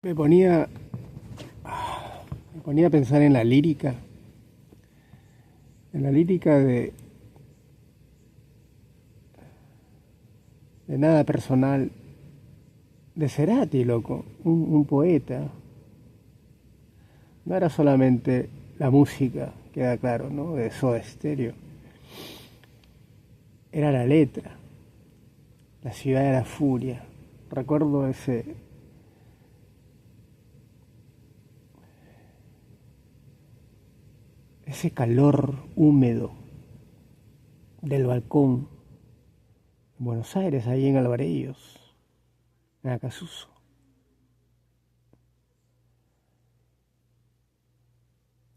Me ponía, me ponía a pensar en la lírica de nada personal, de Cerati, loco, un poeta. No era solamente la música, queda claro, ¿no? De Soda Stereo. Era la letra, la ciudad de la furia. Recuerdo ese calor húmedo del balcón en Buenos Aires, ahí en Alvarellos, en Acasuso.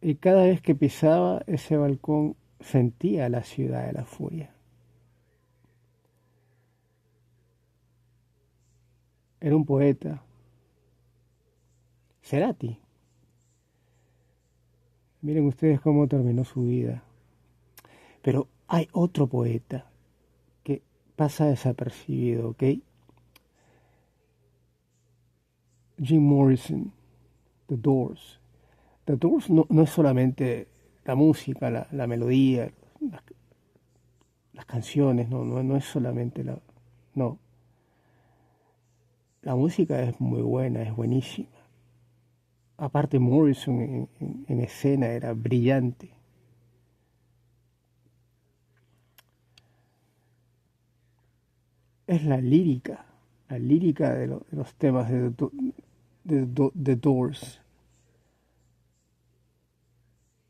Y cada vez que pisaba ese balcón sentía la ciudad de la furia. Era un poeta, Cerati. Miren ustedes cómo terminó su vida. Pero hay otro poeta que pasa desapercibido, ¿ok? Jim Morrison, The Doors. The Doors no es solamente la música, la melodía, las, las canciones, no es solamente la... No, la música es muy buena, es buenísima. Aparte Morrison en escena era brillante. Es la lírica de los temas de Doors.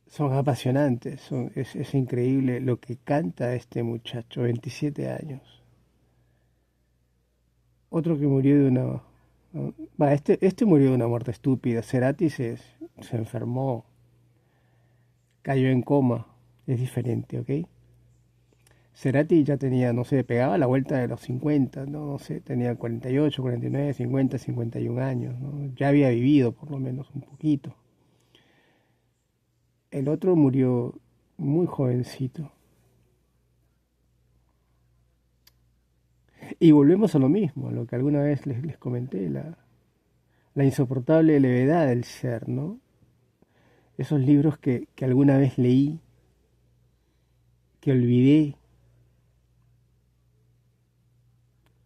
Son apasionantes, es increíble lo que canta este muchacho, 27 años. Otro que murió de una... este murió de una muerte estúpida. Cerati se enfermó, cayó en coma. Es diferente, ¿ok? Cerati ya tenía, no sé, pegaba la vuelta de los 50, no sé, tenía 48, 49, 50, 51 años, ¿no? Ya había vivido por lo menos un poquito. El otro murió muy jovencito. Y volvemos a lo mismo, a lo que alguna vez les comenté, la insoportable levedad del ser, ¿no? Esos libros que alguna vez leí, que olvidé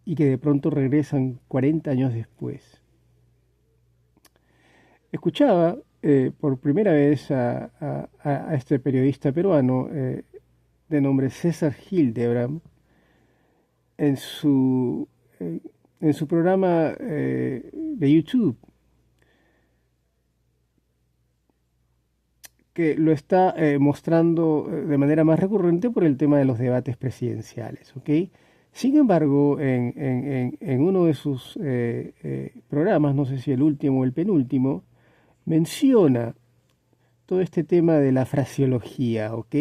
y que de pronto regresan 40 años después. Escuchaba por primera vez a este periodista peruano de nombre César Hildebrand en su, eh, en su programa de YouTube, que lo está mostrando de manera más recurrente por el tema de los debates presidenciales, ¿ok? Sin embargo, en uno de sus programas, no sé si el último o el penúltimo, menciona todo este tema de la fraseología, ¿ok?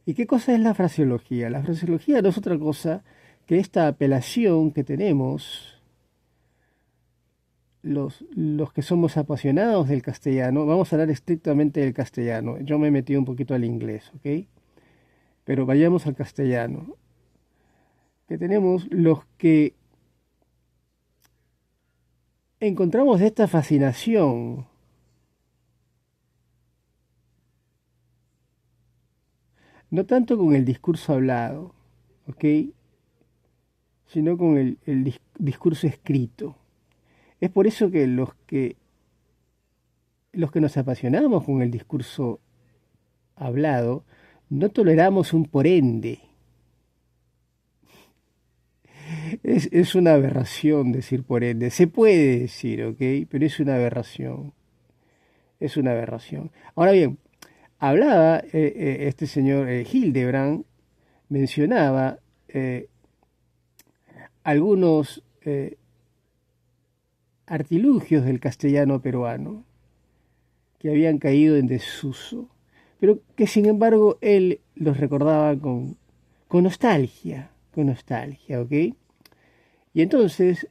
¿Y qué cosa es la fraseología? La fraseología no es otra cosa que esta apelación que tenemos los que somos apasionados del castellano. Vamos a hablar estrictamente del castellano. Yo me he metido un poquito al inglés, ¿ok? Pero vayamos al castellano. Que tenemos los que encontramos esta fascinación no tanto con el discurso hablado, ¿ok? Sino con el discurso escrito. Es por eso que los que nos apasionamos con el discurso hablado, no toleramos un por ende. Es una aberración decir por ende. Se puede decir, ¿ok? Pero es una aberración. Es una aberración. Ahora bien, hablaba este señor Hildebrand, mencionaba algunos artilugios del castellano peruano que habían caído en desuso, pero que sin embargo él los recordaba con nostalgia, ¿ok? Y entonces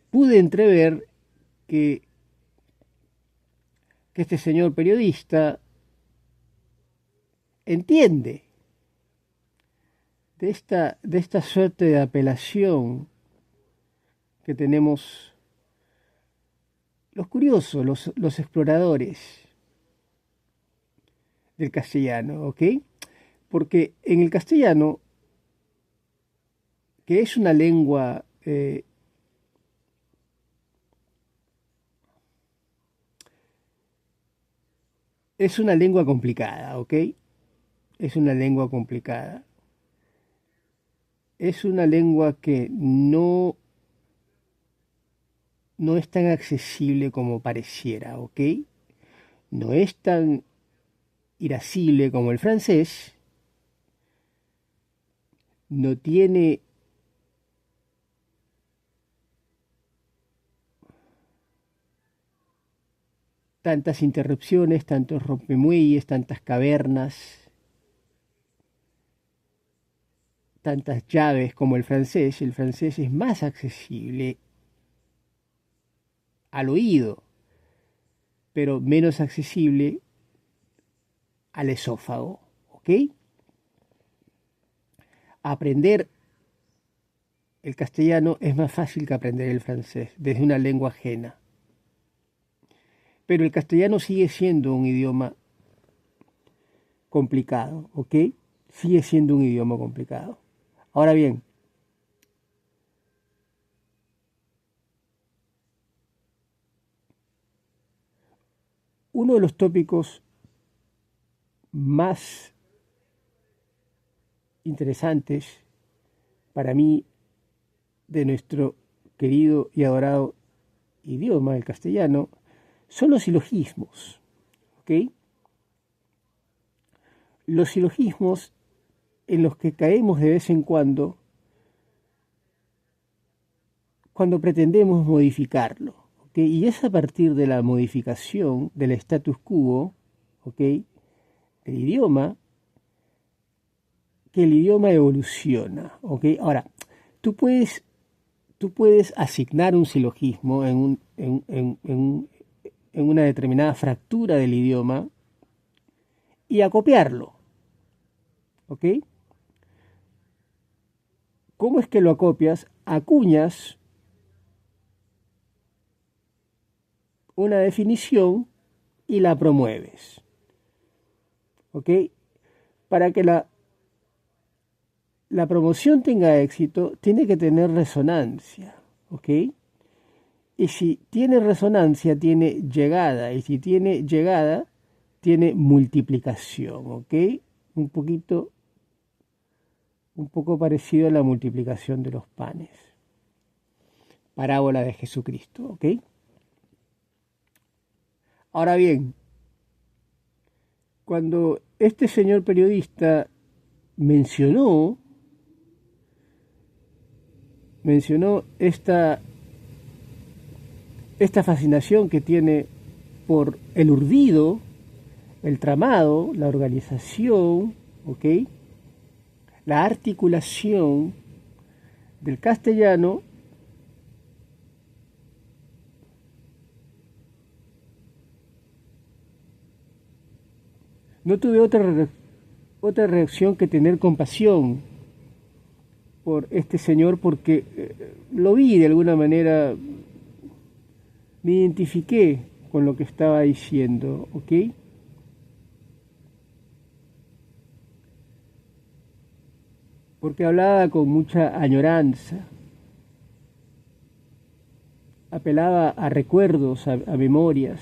pude entrever que, que este señor periodista entiende de esta suerte de apelación que tenemos los curiosos, los exploradores del castellano, ¿ok? Porque en el castellano, que es una lengua es una lengua complicada, ¿ok? Es una lengua complicada. Es una lengua que no es tan accesible como pareciera, ¿ok? No es tan irascible como el francés, no tiene tantas interrupciones, tantos rompemuelles, tantas cavernas, tantas llaves como el francés. El francés es más accesible al oído, pero menos accesible al esófago, ¿ok? Aprender el castellano es más fácil que aprender el francés desde una lengua ajena. Pero el castellano sigue siendo un idioma complicado, ¿ok? Sigue siendo un idioma complicado. Ahora bien, uno de los tópicos más interesantes para mí de nuestro querido y adorado idioma, el castellano, son los silogismos, ¿ok? Los silogismos en los que caemos de vez en cuando pretendemos modificarlo, ¿ok? Y es a partir de la modificación del status quo, ¿ok? Del idioma, que el idioma evoluciona, ¿ok? Ahora, tú puedes, tú puedes asignar un silogismo en una determinada fractura del idioma y acopiarlo, ¿ok? ¿Cómo es que lo acopias? Acuñas una definición y la promueves, ¿ok? Para que la promoción tenga éxito, tiene que tener resonancia, ¿ok? Y si tiene resonancia, tiene llegada, y si tiene llegada, tiene multiplicación, ¿ok? Un poquito, un poco parecido a la multiplicación de los panes. Parábola de Jesucristo, ¿ok? Ahora bien, cuando este señor periodista mencionó esta fascinación que tiene por el urdido, el tramado, la organización, ¿ok? La articulación del castellano, no tuve otra reacción que tener compasión por este señor porque lo vi de alguna manera, me identifiqué con lo que estaba diciendo, ¿ok? Porque hablaba con mucha añoranza, apelaba a recuerdos, a memorias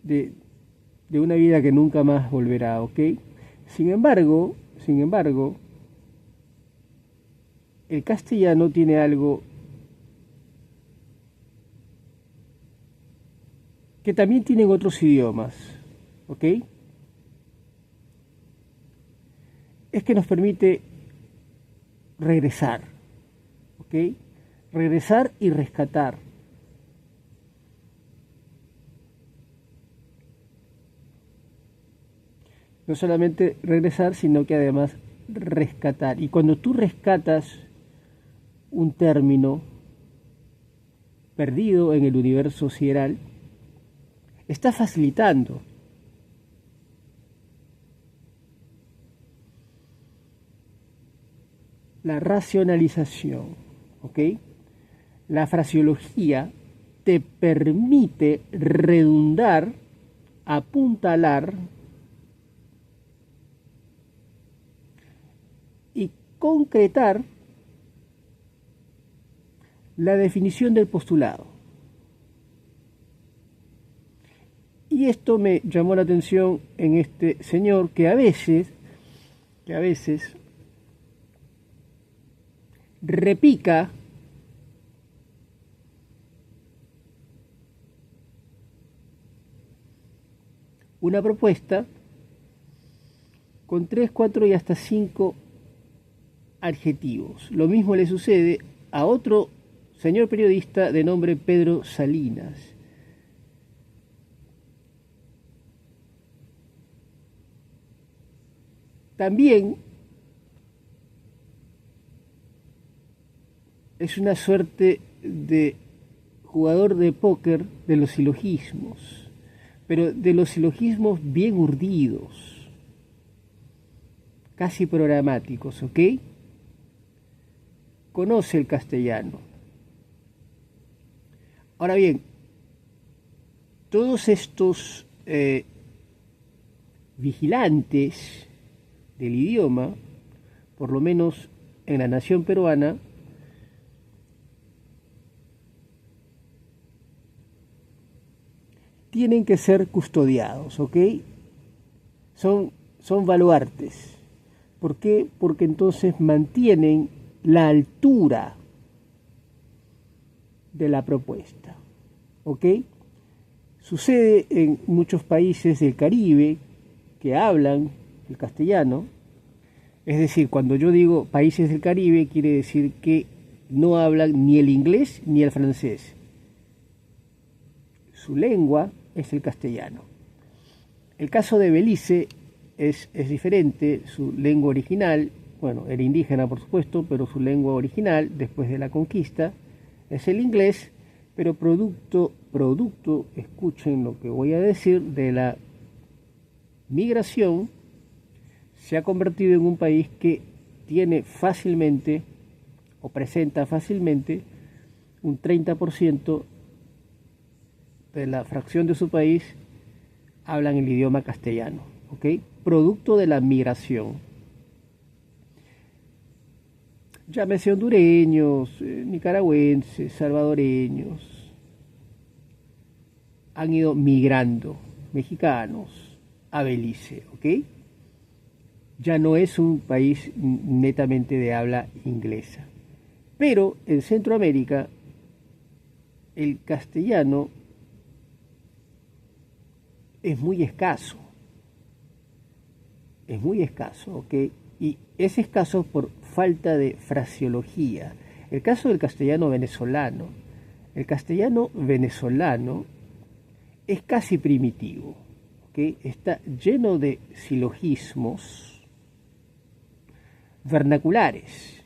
de, de una vida que nunca más volverá, ¿ok? Sin embargo, el castellano tiene algo que también tienen otros idiomas, ¿ok? Es que nos permite regresar, ¿ok? Regresar y rescatar. No solamente regresar, sino que además rescatar. Y cuando tú rescatas un término perdido en el universo sideral, estás facilitando la racionalización, ¿ok? La fraseología te permite redundar, apuntalar y concretar la definición del postulado. Y esto me llamó la atención en este señor que a veces repica una propuesta con 3, 4 y hasta 5 adjetivos. Lo mismo le sucede a otro señor periodista de nombre Pedro Salinas. También es una suerte de jugador de póker de los silogismos, pero de los silogismos bien urdidos, casi programáticos, ¿ok? Conoce el castellano. Ahora bien, todos estos vigilantes del idioma, por lo menos en la nación peruana, tienen que ser custodiados, ¿ok? Son baluartes. ¿Por qué? Porque entonces mantienen la altura de la propuesta, ¿ok? Sucede en muchos países del Caribe que hablan el castellano. Es decir, cuando yo digo países del Caribe, quiere decir que no hablan ni el inglés ni el francés. Su lengua es el castellano. El caso de Belice es diferente. Su lengua original, bueno, era indígena por supuesto, pero su lengua original después de la conquista es el inglés, pero producto, escuchen lo que voy a decir, de la migración, se ha convertido en un país que tiene fácilmente o presenta fácilmente un 30% de la fracción de su país hablan el idioma castellano, ¿ok? Producto de la migración. Llámese hondureños, nicaragüenses, salvadoreños, han ido migrando, mexicanos, a Belice, ¿ok? Ya no es un país netamente de habla inglesa. Pero en Centroamérica el castellano es muy escaso, ¿ok? Y es escaso por falta de fraseología. El caso del castellano venezolano, el castellano venezolano es casi primitivo, ¿ok? Está lleno de silogismos vernaculares,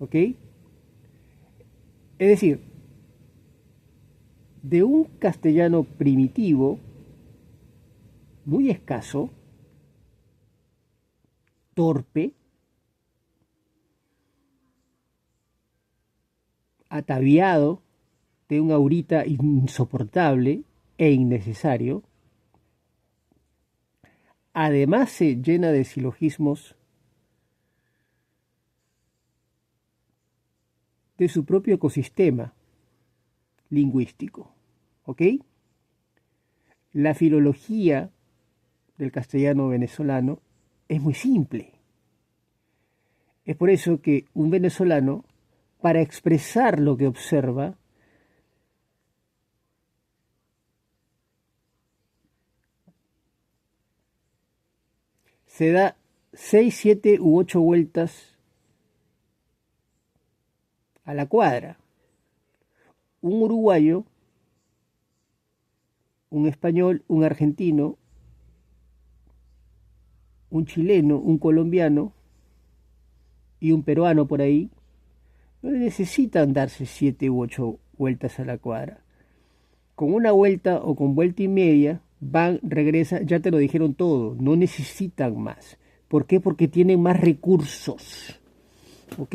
¿ok? Es decir, de un castellano primitivo, muy escaso, torpe, ataviado de un aurita insoportable e innecesario, además se llena de silogismos de su propio ecosistema lingüístico, ¿ok? La filología del castellano venezolano es muy simple. Es por eso que un venezolano, para expresar lo que observa, se da 6, 7 u 8 vueltas a la cuadra. Un uruguayo, un español, un argentino, un chileno, un colombiano y un peruano por ahí, no necesitan darse 7 u 8 vueltas a la cuadra. Con una vuelta o con vuelta y media, van, regresan, ya te lo dijeron todo, no necesitan más. ¿Por qué? Porque tienen más recursos, ¿ok?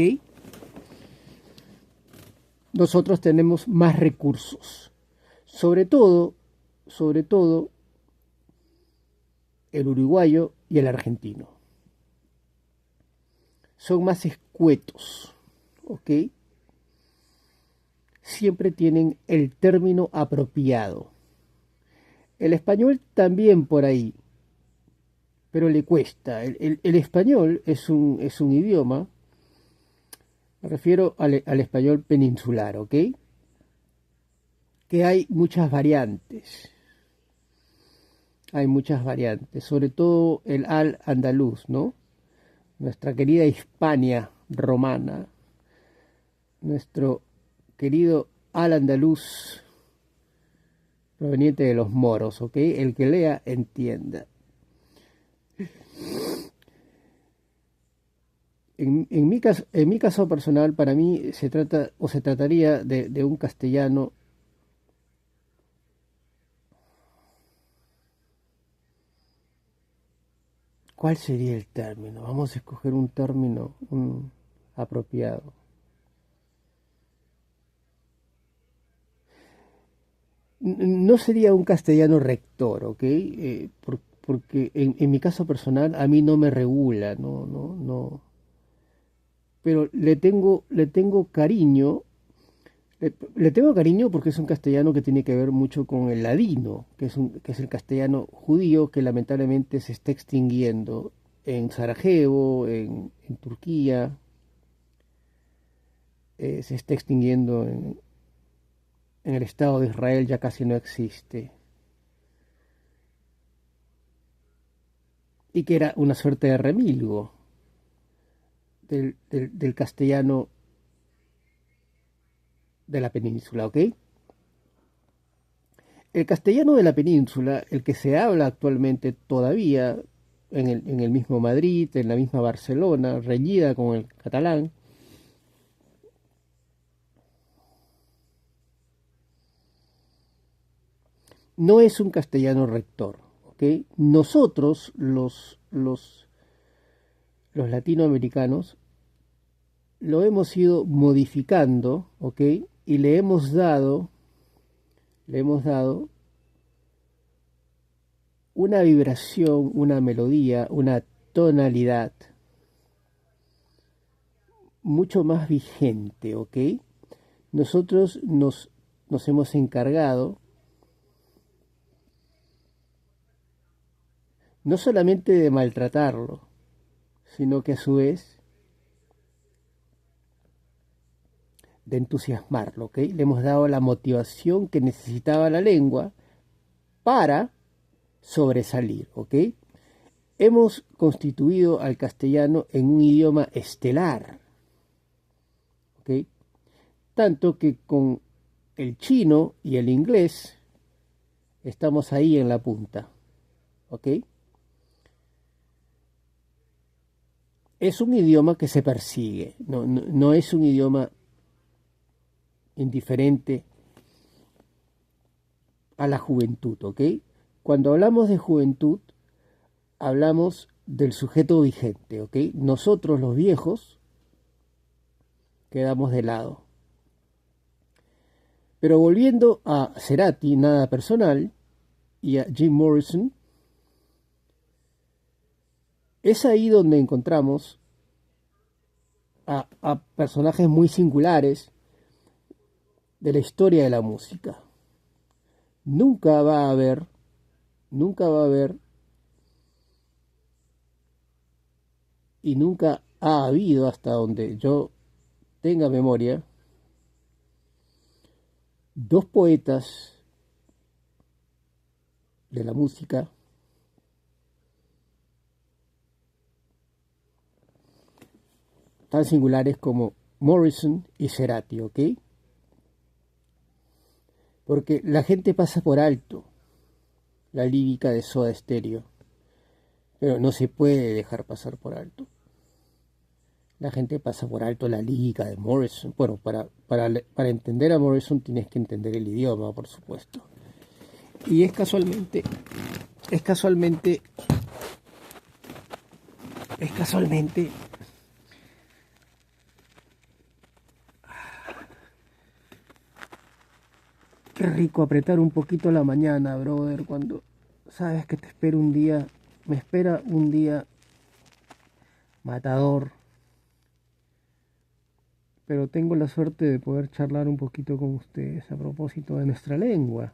nosotros tenemos más recursos. Sobre todo el uruguayo y el argentino. Son más escuetos, ¿ok? Siempre tienen el término apropiado. El español también por ahí, pero le cuesta. El español es un idioma, me refiero al español peninsular, ¿ok? Que hay muchas variantes. Hay muchas variantes, sobre todo el al andaluz, ¿no? Nuestra querida Hispania romana, nuestro querido al andaluz proveniente de los moros, ¿ok? El que lea entienda. En mi caso personal, para mí se trata o se trataría de un castellano. ¿Cuál sería el término? Vamos a escoger un término apropiado. No sería un castellano rector, ¿ok? Porque en mi caso personal a mí no me regula, no. Pero le tengo cariño, le tengo cariño porque es un castellano que tiene que ver mucho con el ladino, que es el castellano judío que lamentablemente se está extinguiendo en Sarajevo, en Turquía, se está extinguiendo en el Estado de Israel, ya casi no existe. Y que era una suerte de remilgo del castellano de la península, ¿ok? El castellano de la península, el que se habla actualmente todavía en el mismo Madrid, en la misma Barcelona, reñida con el catalán, no es un castellano rector, ¿ok? Nosotros, los latinoamericanos, lo hemos ido modificando, ¿ok? Y le hemos dado una vibración, una melodía, una tonalidad mucho más vigente, ¿ok? Nosotros nos hemos encargado no solamente de maltratarlo, sino que a su vez de entusiasmarlo, ¿ok? Le hemos dado la motivación que necesitaba la lengua para sobresalir, ¿ok? Hemos constituido al castellano en un idioma estelar, ¿ok? Tanto que con el chino y el inglés estamos ahí en la punta, ¿ok? Es un idioma que se persigue, no es un idioma indiferente a la juventud, ¿ok? Cuando hablamos de juventud, hablamos del sujeto vigente, ¿ok? Nosotros los viejos quedamos de lado. Pero volviendo a Cerati, nada personal, y a Jim Morrison, es ahí donde encontramos a personajes muy singulares de la historia de la música. Nunca va a haber y nunca ha habido, hasta donde yo tenga memoria, dos poetas de la música tan singulares como Morrison y Cerati, ¿ok? Porque la gente pasa por alto la lírica de Soda Stereo, pero no se puede dejar pasar por alto. La gente pasa por alto la lírica de Morrison. Bueno, para entender a Morrison tienes que entender el idioma, por supuesto. Y es casualmente, es casualmente, es casualmente Qué rico apretar un poquito la mañana, brother, cuando sabes que te espera un día, me espera un día matador, pero tengo la suerte de poder charlar un poquito con ustedes a propósito de nuestra lengua.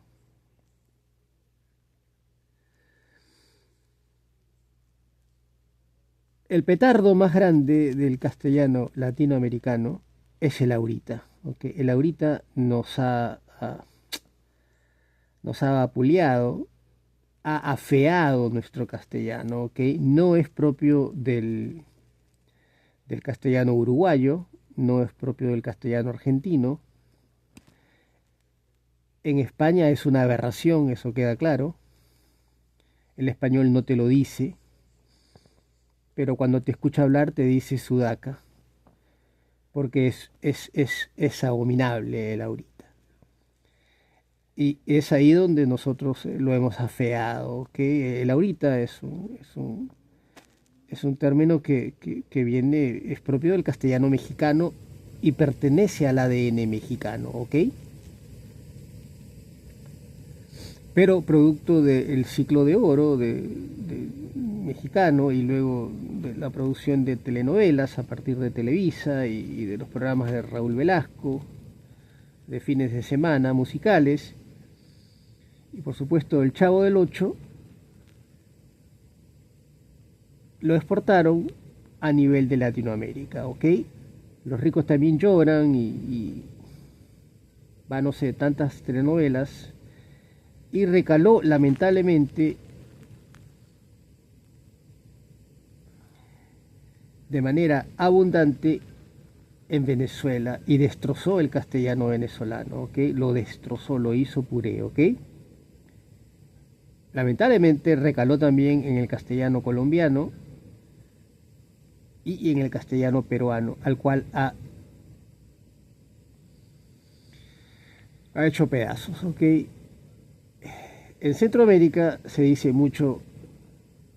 El petardo más grande del castellano latinoamericano es el ahorita. ¿Ok? El ahorita nos ha vapuleado, ha afeado nuestro castellano. ¿Ok? No es propio del castellano uruguayo, no es propio del castellano argentino. En España es una aberración, eso queda claro. El español no te lo dice, pero cuando te escucha hablar te dice sudaca, porque es abominable el ahorita. Y es ahí donde nosotros lo hemos afeado, que el ahorita es un término que viene, es propio del castellano mexicano y pertenece al ADN mexicano, ¿ok? Pero producto del ciclo de oro de mexicano y luego de la producción de telenovelas a partir de Televisa y de los programas de Raúl Velasco, de fines de semana musicales, y por supuesto el Chavo del Ocho, lo exportaron a nivel de Latinoamérica, ¿ok? Los ricos también lloran y va, no sé, tantas telenovelas, y recaló lamentablemente de manera abundante en Venezuela y destrozó el castellano venezolano, ¿ok? Lo destrozó, lo hizo puré, ¿ok? Lamentablemente recaló también en el castellano colombiano y en el castellano peruano, al cual ha hecho pedazos, ¿ok? En Centroamérica se dice mucho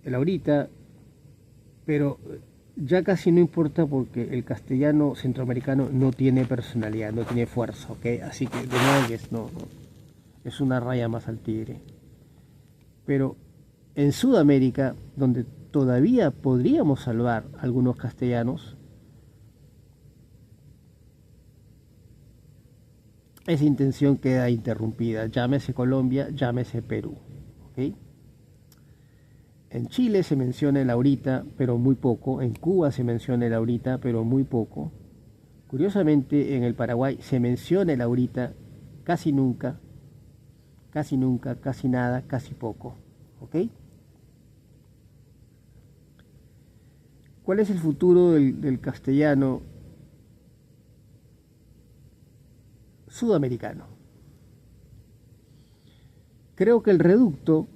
el ahorita, pero ya casi no importa porque el castellano centroamericano no tiene personalidad, no tiene fuerza, ¿ok? Así que de nuevo no, es una raya más al tigre. Pero en Sudamérica, donde todavía podríamos salvar algunos castellanos, esa intención queda interrumpida, llámese Colombia, llámese Perú, ¿ok? En Chile se menciona el ahorita, pero muy poco. En Cuba se menciona el ahorita, pero muy poco. Curiosamente, en el Paraguay se menciona el ahorita casi nunca, casi nada, casi poco. ¿Ok? ¿Cuál es el futuro del castellano sudamericano? Creo que el reducto,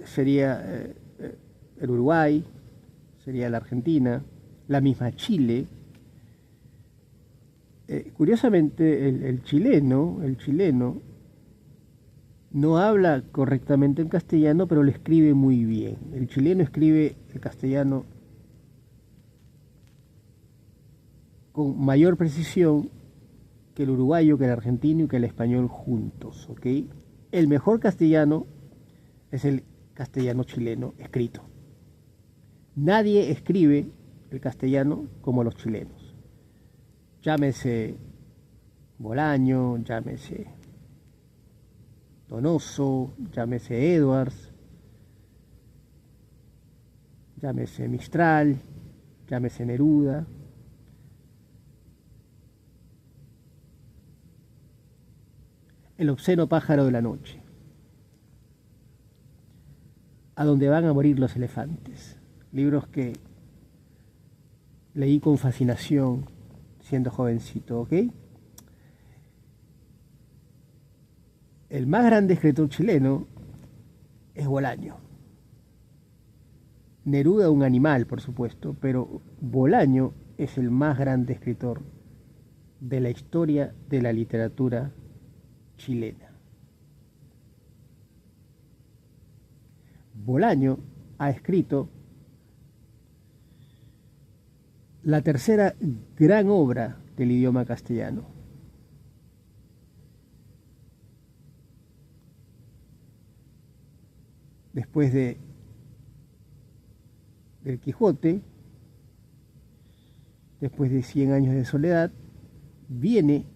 sería el Uruguay, sería la Argentina, la misma Chile. Curiosamente, el chileno no habla correctamente el castellano, pero lo escribe muy bien. El chileno escribe el castellano con mayor precisión que el uruguayo, que el argentino y que el español juntos, ¿ok? El mejor castellano es el castellano chileno escrito. Nadie escribe el castellano como los chilenos. Llámese Bolaño, llámese Donoso, llámese Edwards, llámese Mistral, llámese Neruda. El obsceno pájaro de la noche. A donde van a morir los elefantes. Libros que leí con fascinación siendo jovencito, ¿ok? El más grande escritor chileno es Bolaño. Neruda un animal, por supuesto, pero Bolaño es el más grande escritor de la historia de la literatura chilena. Bolaño ha escrito la tercera gran obra del idioma castellano. después del Quijote, después de 100 años de soledad, viene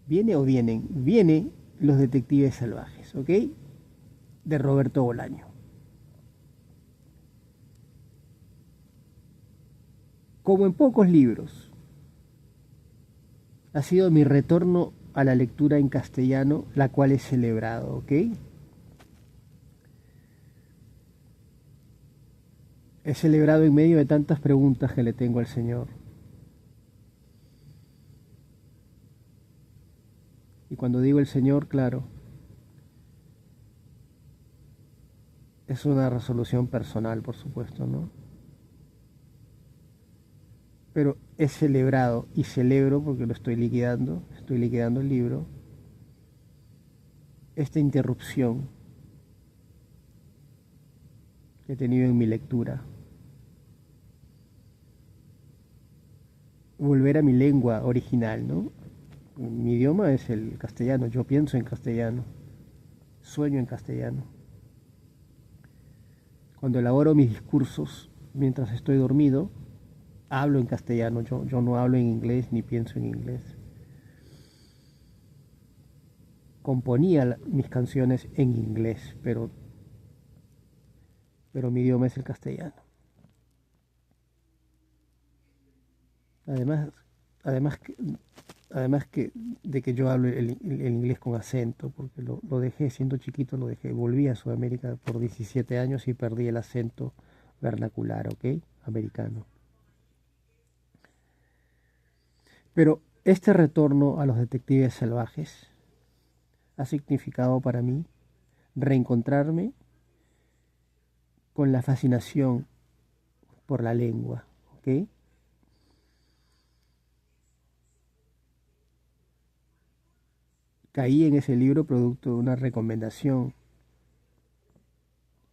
viene Los Detectives Salvajes, ¿ok? De Roberto Bolaño. Como en pocos libros, ha sido mi retorno a la lectura en castellano, la cual he celebrado, ¿ok? He celebrado en medio de tantas preguntas que le tengo al Señor. Y cuando digo el Señor, claro, es una resolución personal, por supuesto, ¿no? Pero he celebrado y celebro porque lo estoy liquidando el libro, esta interrupción que he tenido en mi lectura. Volver a mi lengua original, ¿no? Mi idioma es el castellano, yo pienso en castellano, sueño en castellano. Cuando elaboro mis discursos mientras estoy dormido, hablo en castellano, yo no hablo en inglés ni pienso en inglés. Componía mis canciones en inglés, pero mi idioma es el castellano. Además, además que, además que de que yo hablo el inglés con acento, porque lo dejé siendo chiquito, lo dejé, volví a Sudamérica por 17 años y perdí el acento vernacular, ¿ok? Americano. Pero este retorno a Los Detectives Salvajes ha significado para mí reencontrarme con la fascinación por la lengua, ¿ok? Caí en ese libro producto de una recomendación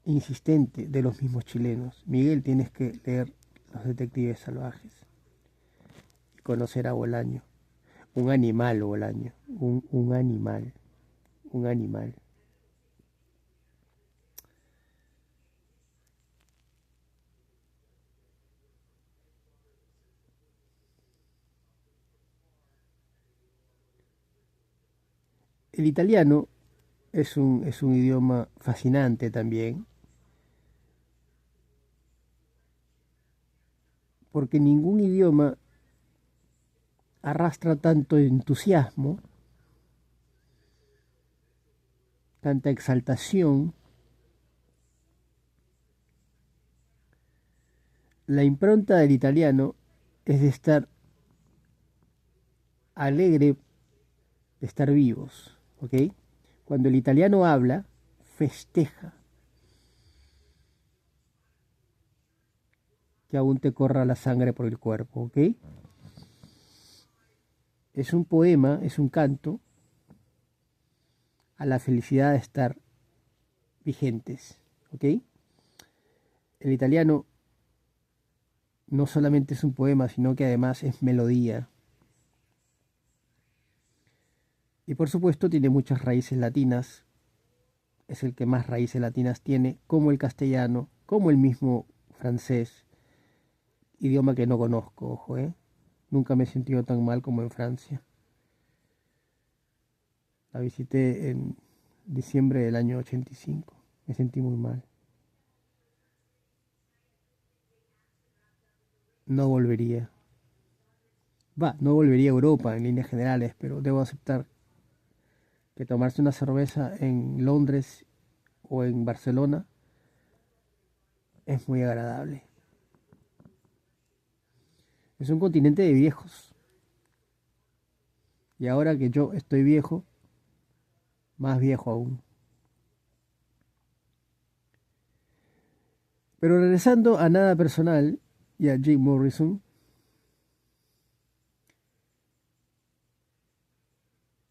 insistente de los mismos chilenos. Miguel, tienes que leer Los Detectives Salvajes y conocer a Bolaño. Un animal, Bolaño. Un animal. Un animal. El italiano es un idioma fascinante también, porque ningún idioma arrastra tanto entusiasmo, tanta exaltación. La impronta del italiano es de estar alegre, de estar vivos, ¿ok? Cuando el italiano habla, festeja que aún te corra la sangre por el cuerpo, ¿ok? Es un poema, es un canto a la felicidad de estar vigentes, ¿ok? El italiano no solamente es un poema, sino que además es melodía. Y por supuesto tiene muchas raíces latinas, es el que más raíces latinas tiene, como el castellano, como el mismo francés, idioma que no conozco, ojo, ¿eh? Nunca me he sentido tan mal como en Francia. La visité en diciembre del año 85. Me sentí muy mal. No volvería. No volvería a Europa en líneas generales, pero debo aceptar que tomarse una cerveza en Londres o en Barcelona es muy agradable. Es un continente de viejos. Y ahora que yo estoy viejo, más viejo aún. Pero regresando a nada personal y a Jim Morrison,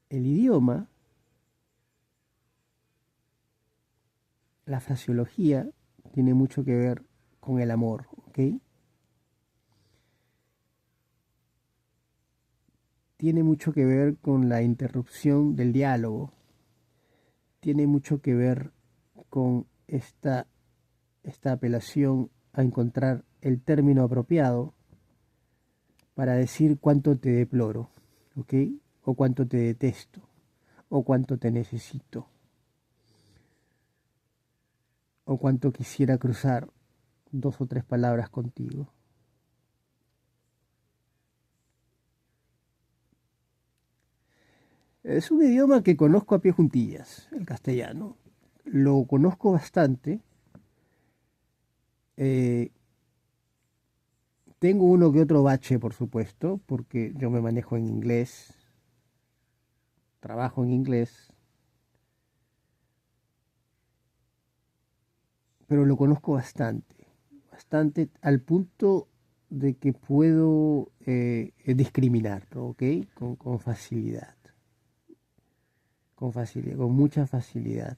el idioma, la fraseología, tiene mucho que ver con el amor, ¿ok? Tiene mucho que ver con la interrupción del diálogo, tiene mucho que ver con esta apelación a encontrar el término apropiado para decir cuánto te deploro, ¿ok? O cuánto te detesto, o cuánto te necesito, o cuánto quisiera cruzar 2 o 3 palabras contigo. Es un idioma que conozco a pie juntillas, el castellano. Lo conozco bastante. Eh, Tengo uno que otro bache, por supuesto, porque yo me manejo en inglés, trabajo en inglés, pero lo conozco bastante, bastante al punto de que puedo discriminarlo, ¿ok? Con facilidad, con mucha facilidad.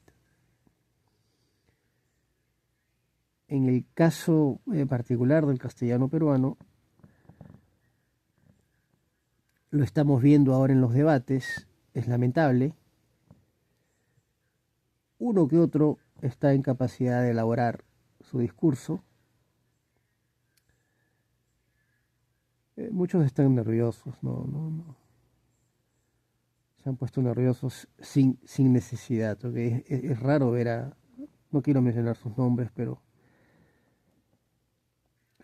En el caso particular del castellano peruano, lo estamos viendo ahora en los debates, es lamentable. Uno que otro está en capacidad de elaborar su discurso. Muchos están nerviosos, no. Se han puesto nerviosos sin necesidad. ¿Okay? Es raro ver no quiero mencionar sus nombres, pero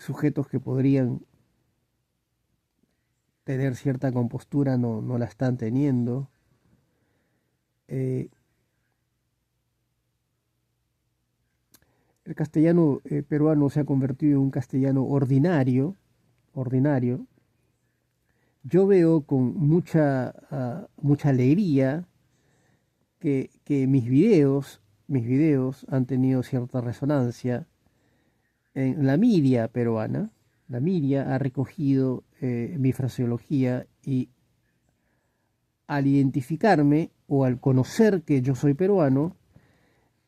sujetos que podrían tener cierta compostura no la están teniendo. El castellano peruano se ha convertido en un castellano ordinario. Yo veo con mucha alegría que mis videos han tenido cierta resonancia en la media peruana. La media ha recogido mi fraseología y al identificarme o al conocer que yo soy peruano,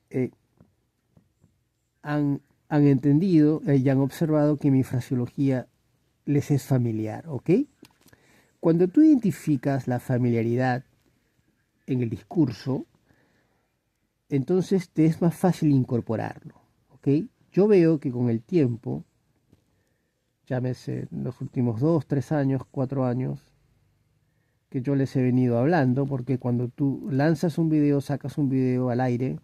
eh, han entendido y han observado que mi fraseología les es familiar, ¿ok? Cuando tú identificas la familiaridad en el discurso, entonces te es más fácil incorporarlo, ¿ok? Yo veo que con el tiempo, llámese los últimos 2, 3 años, 4 años, que yo les he venido hablando, porque cuando tú lanzas un video, sacas un video al aire,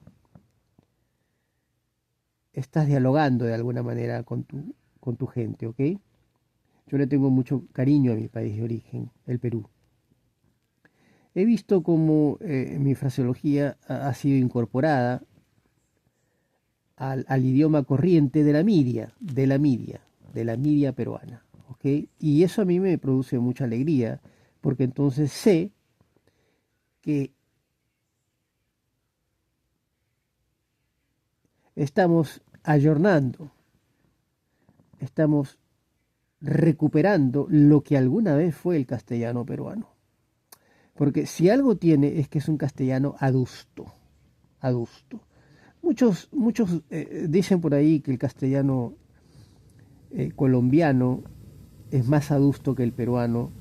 estás dialogando de alguna manera con tu gente, ¿ok? Yo le tengo mucho cariño a mi país de origen, el Perú. He visto cómo mi fraseología ha sido incorporada al idioma corriente de la media peruana, ¿ok? Y eso a mí me produce mucha alegría, porque entonces sé que estamos ayornando, estamos recuperando lo que alguna vez fue el castellano peruano. Porque si algo tiene es que es un castellano adusto, adusto. Muchos dicen por ahí que el castellano colombiano es más adusto que el peruano.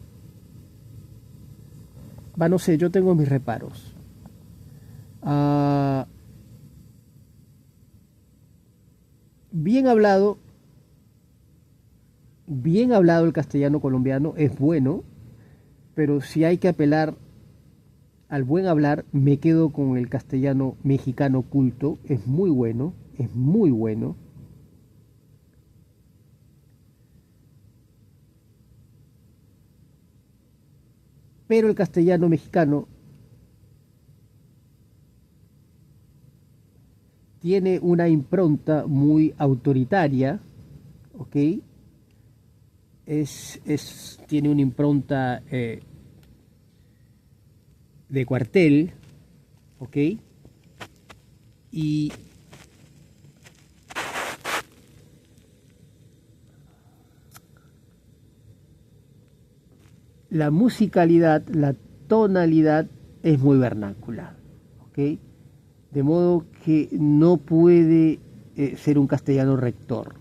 Va, no sé, yo tengo mis reparos. Ah, bien hablado, bien hablado el castellano colombiano es bueno, pero si hay que apelar al buen hablar, me quedo con el castellano mexicano culto, es muy bueno, es muy bueno. Pero el castellano mexicano tiene una impronta muy autoritaria, ¿ok? Tiene una impronta de cuartel, ¿ok? Y la musicalidad, la tonalidad es muy vernácula, ¿ok? De modo que no puede ser un castellano rector.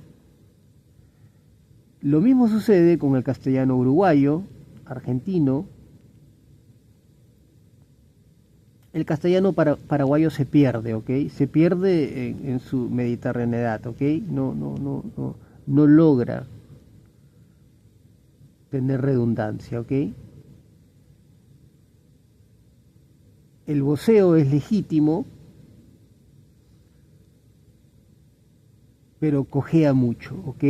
Lo mismo sucede con el castellano uruguayo, argentino, el castellano paraguayo se pierde, ¿ok? Se pierde en su mediterraneidad, ¿ok? No logra tener redundancia, ¿ok? El voceo es legítimo, pero cojea mucho, ¿ok?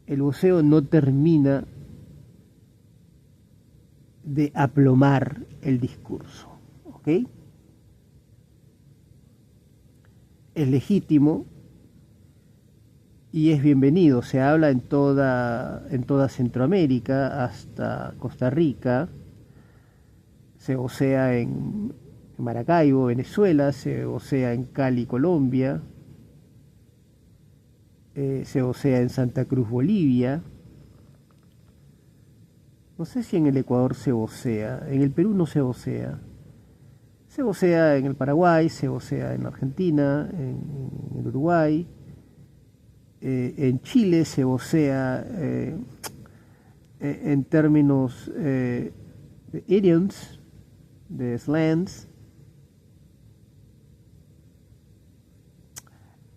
El voceo no termina de aplomar el discurso, ¿ok? Es legítimo y es bienvenido. Se habla en toda Centroamérica hasta Costa Rica, se vocea en Maracaibo, Venezuela, se vocea en Cali, Colombia, se vocea en Santa Cruz, Bolivia. No sé si en el Ecuador se vocea, en el Perú no se vocea. Se vocea en el Paraguay, se vocea en Argentina, en Uruguay. En Chile se vocea en términos de idioms, de slangs.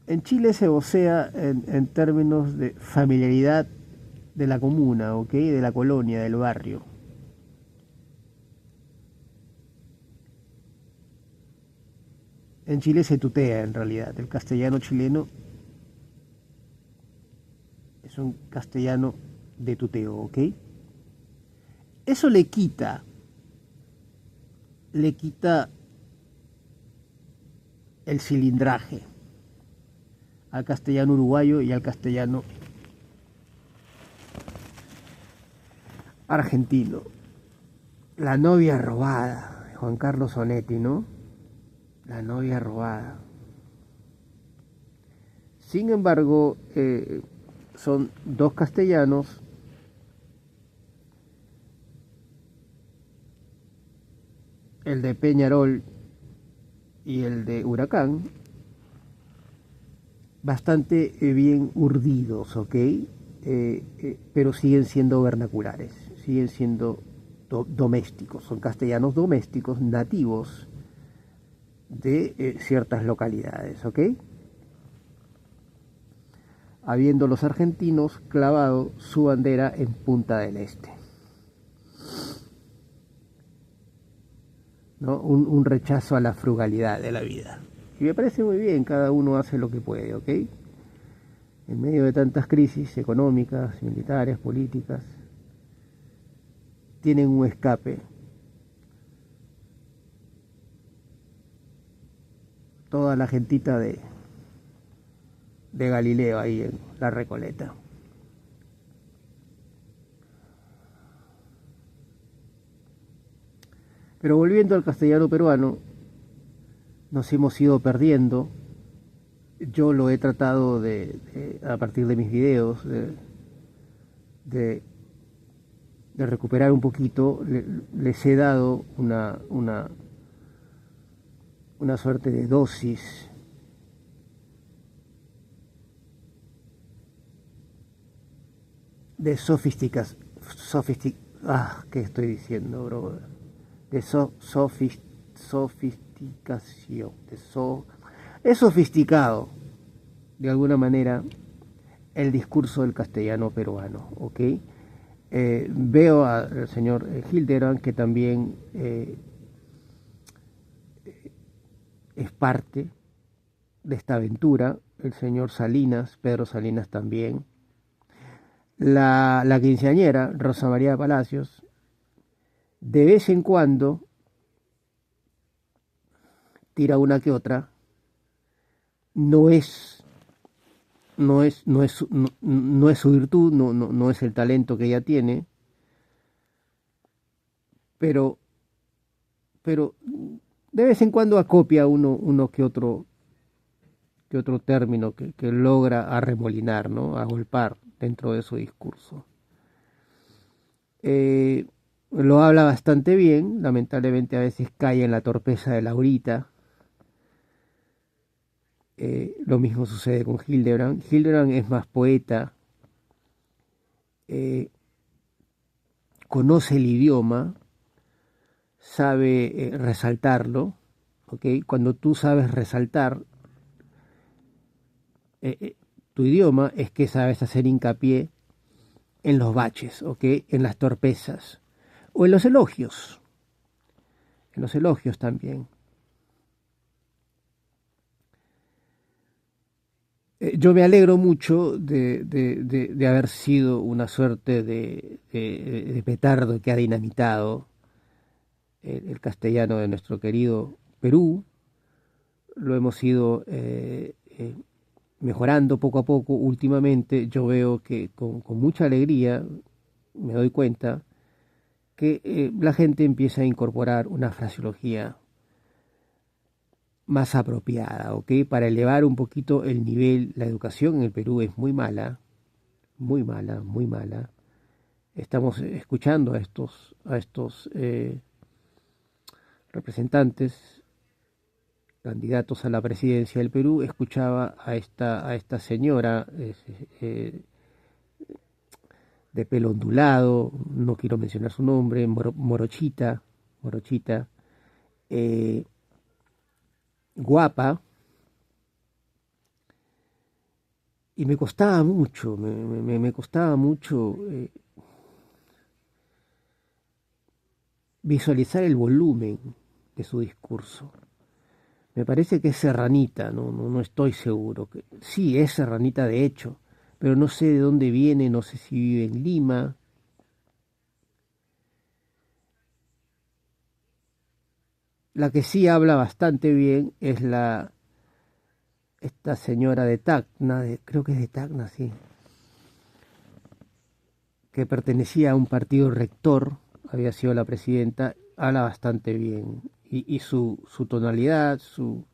En Chile se vocea en términos de familiaridad de la comuna, ¿ok? De la colonia, del barrio. En Chile se tutea en realidad. El castellano chileno es un castellano de tuteo, ¿ok? Eso le quita el cilindraje al castellano uruguayo y al castellano argentino. La novia robada, Juan Carlos Sonetti, ¿no? La novia robada. Sin embargo, son dos castellanos el de Peñarol y el de Huracán, bastante bien urdidos, ¿ok? Pero siguen siendo vernaculares, siguen siendo domésticos, son castellanos domésticos nativos de ciertas localidades, ¿ok? Habiendo los argentinos clavado su bandera en Punta del Este, ¿no? Un rechazo a la frugalidad de la vida. Y me parece muy bien, cada uno hace lo que puede, ¿ok? En medio de tantas crisis económicas, militares, políticas, tienen un escape. Toda la gentita de Galileo ahí en la Recoleta. Pero volviendo al castellano peruano, nos hemos ido perdiendo. Yo lo he tratado a partir de mis videos, de recuperar un poquito. Les he dado una suerte de dosis de ¿qué estoy diciendo, bro? De sofisticación, es sofisticado, de alguna manera, el discurso del castellano peruano, ¿ok? Veo al señor Hildebrand, que también es parte de esta aventura, el señor Salinas, Pedro Salinas también, la quinceañera, Rosa María Palacios, de vez en cuando tira una que otra, no es su virtud, no es el talento que ella tiene, pero de vez en cuando acopia uno que otro término que logra arremolinar, ¿no? Agolpar dentro de su discurso. Lo habla bastante bien, lamentablemente a veces cae en la torpeza de Laurita. Lo mismo sucede con Hildebrand. Hildebrand es más poeta, conoce el idioma, sabe resaltarlo, ¿ok? Cuando tú sabes resaltar tu idioma, es que sabes hacer hincapié en los baches, ¿ok? En las torpezas o en los elogios también. Yo me alegro mucho de haber sido una suerte de petardo que ha dinamitado el castellano de nuestro querido Perú. Lo hemos ido mejorando poco a poco. Últimamente yo veo que con mucha alegría me doy cuenta que la gente empieza a incorporar una fraseología más apropiada, ¿ok? Para elevar un poquito el nivel. La educación en el Perú es muy mala, muy mala, muy mala. Estamos escuchando a estos representantes, candidatos a la presidencia del Perú. Escuchaba a esta señora de pelo ondulado, no quiero mencionar su nombre, Morochita, eh, guapa, y me costaba mucho, me costaba mucho visualizar el volumen de su discurso. Me parece que es serranita, no estoy seguro. Sí, es serranita de hecho, pero no sé de dónde viene, no sé si vive en Lima. La que sí habla bastante bien es esta señora de Tacna, creo que es de Tacna, sí, que pertenecía a un partido rector, había sido la presidenta, habla bastante bien. Y su tonalidad, su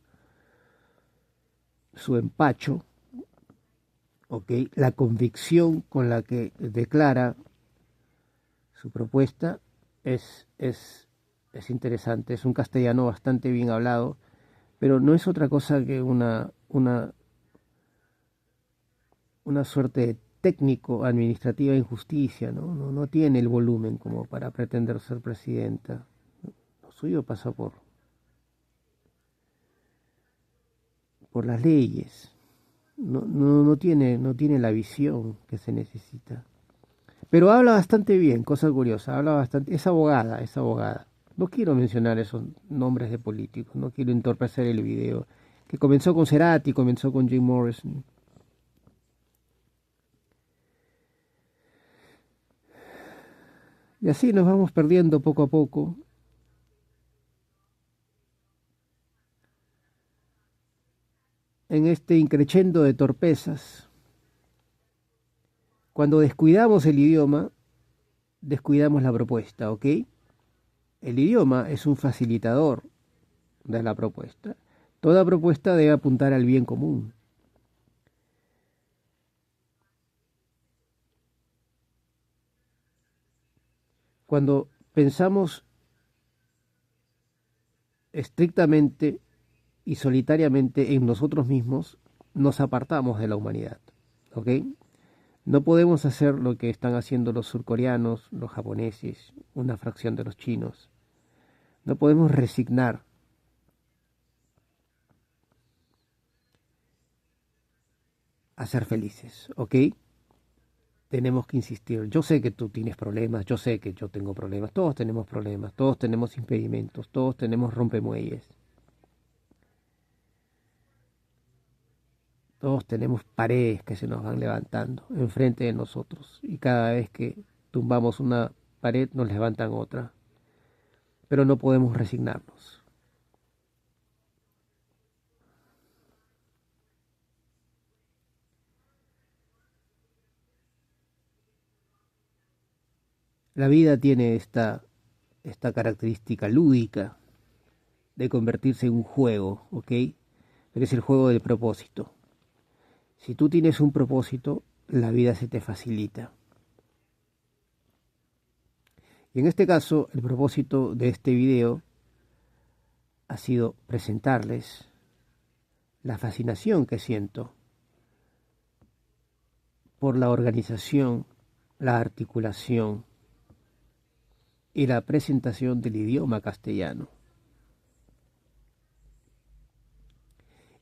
empacho, ¿okay? La convicción con la que declara su propuesta es interesante. Es un castellano bastante bien hablado, pero no es otra cosa que una suerte de técnico administrativa injusticia, ¿no? No tiene el volumen como para pretender ser presidenta. Lo suyo pasa por las leyes. No tiene la visión que se necesita. Pero habla bastante bien, cosa curiosa, habla bastante, es abogada, es abogada. No quiero mencionar esos nombres de políticos, no quiero entorpecer el video, que comenzó con Cerati, comenzó con Jim Morrison. Y así nos vamos perdiendo poco a poco en este increchendo de torpezas. Cuando descuidamos el idioma, descuidamos la propuesta, ¿ok? El idioma es un facilitador de la propuesta. Toda propuesta debe apuntar al bien común. Cuando pensamos estrictamente y solitariamente en nosotros mismos, nos apartamos de la humanidad, ¿ok? No podemos hacer lo que están haciendo los surcoreanos, los japoneses, una fracción de los chinos. No podemos resignar a ser felices, ¿ok? Tenemos que insistir. Yo sé que tú tienes problemas, yo sé que yo tengo problemas, todos tenemos impedimentos, todos tenemos rompemuelles, todos tenemos paredes que se nos van levantando enfrente de nosotros y cada vez que tumbamos una pared nos levantan otra, pero no podemos resignarnos. La vida tiene esta característica lúdica de convertirse en un juego, ¿ok? Pero es el juego del propósito. Si tú tienes un propósito, la vida se te facilita. Y en este caso, el propósito de este video ha sido presentarles la fascinación que siento por la organización, la articulación y la presentación del idioma castellano.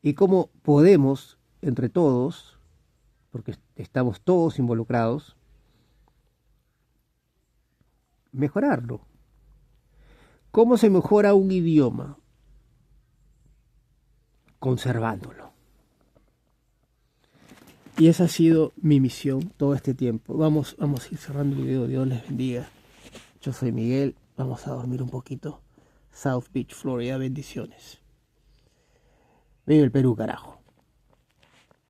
Y cómo podemos, entre todos, porque estamos todos involucrados, mejorarlo. ¿Cómo se mejora un idioma? Conservándolo. Y esa ha sido mi misión todo este tiempo. Vamos a ir cerrando el video. Dios les bendiga. Yo soy Miguel. Vamos a dormir un poquito. South Beach, Florida. Bendiciones. Vive el Perú, carajo.